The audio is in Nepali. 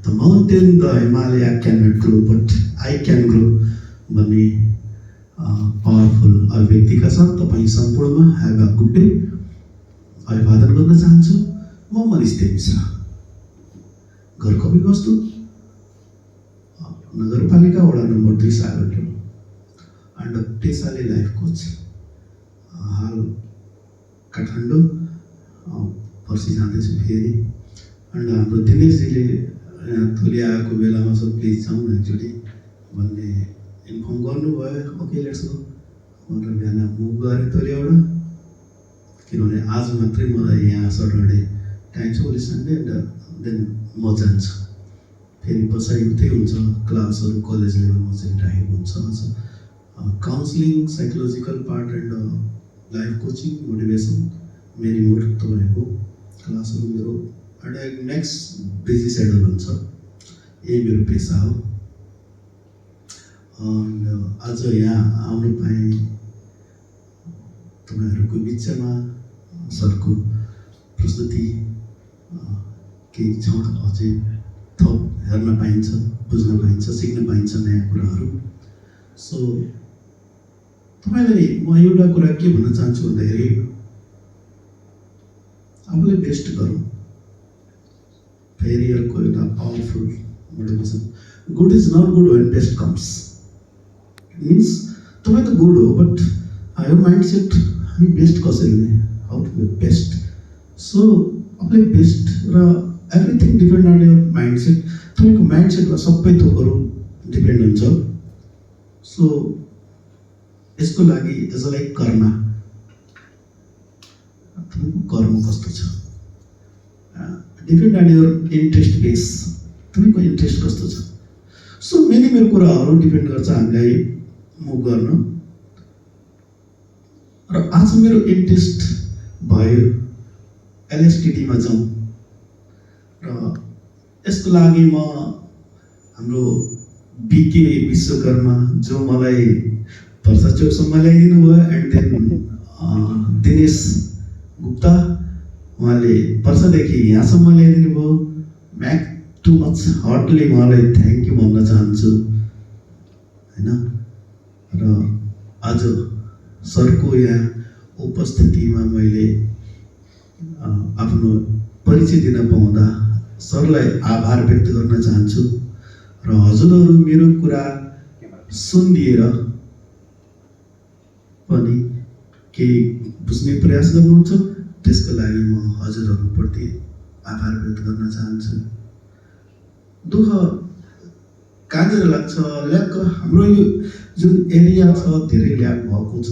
The mountain the Himalaya can not grow but I can grow भन्ने पावरफुल अभिव्यक्तिका छ। तपाईँ सम्पूर्णमा ह्याभ अ गुड डे अभिवादन गर्न चाहन्छु। म मनिष देव मिश्रा, घर कपिलवस्तु, नगरपालिका वडा नम्बर 2 सागर एन्ड पेसाले लाइफ कोच। हाल काठमाडौँ पर्सि जाँदैछु फेरि। एन्ड हाम्रो दिनेशजीले थोली आएको बेलामा सब प्लिज जाउँ न एकचोटि भन्ने इन्फर्म गर्नुभयो। ओके लेट्स गो भनेर बिहान मुभ गरेँ तोलीबाट, किनभने आज मात्रै मलाई यहाँ सटरडे टाइम छ, भोलि सन्डे एन्ड देन म जान्छु। फेरि पछाडि उतै हुन्छ क्लासहरू कलेज लेभलमा चाहिँ राखेको हुन्छ। Counselling, psychological part and life coaching, motivation, many more तपाईँहरूको क्लासहरू मेरो एउटा नेक्स्ट बिजी सेड्युल हुन्छ। यही मेरो पेसा हो। आज यहाँ आउनु पाएँ तपाईँहरूको बिचमा। सरको प्रस्तुति केही छ अझै थप हेर्न पाइन्छ, बुझ्न पाइन्छ, सिक्न पाइन्छ नयाँ कुराहरू। सो तपाईँलाई म एउटा कुरा के भन्न चाहन्छु भन्दाखेरि आफूलाई बेस्ट गरौँ। फेरि अर्को एउटा powerful motivation, good is not good when best comes. Means तपाईँ त गुड हो बट यो माइन्ड सेट हामी बेस्ट कसरी हुने, how to be best. So आफूलाई बेस्ट र everything depend on your mind set. तपाईँको माइन्ड सेटमा सबै थोकहरू डिपेन्ड हुन्छ। सो यसको लागि एज लाइक कर्म, तपाईँको कर्म कस्तो छ, depend on your interest base, तपाईँको इन्ट्रेस्ट कस्तो छ। सो मेनी मेरो कुराहरू डिपेन्ड गर्छ हामीलाई मुभ गर्न। र आज मेरो इन्ट्रेस्ट भयो एलएसटिडीमा जाउँ र यसको लागि म हाम्रो बिके विश्वकर्मा जो मलाई पर्सा चौकसम्म ल्याइदिनु भयो एन्ड देन दिनेश गुप्ता उहाँले पर्सादेखि यहाँसम्म ल्याइदिनु भयो। म्याक टु मच हार्टली उहाँलाई थ्याङ्क यू भन्न चाहन्छु होइन। र आज सरको यहाँ उपस्थितिमा मैले आफ्नो परिचय दिन पाउँदा सरलाई आभार व्यक्त गर्न चाहन्छु। र हजुरहरू मेरो कुरा सुनिदिएर पनि केही बुझ्ने प्रयास गर्नुहुन्छ, त्यसको लागि म हजुरहरूप्रति आभार व्यक्त गर्न चाहन्छु। दुःख कहाँनिर लाग्छ, ल्याक हाम्रो यो जुन एरिया छ धेरै ल्याक भएको छ।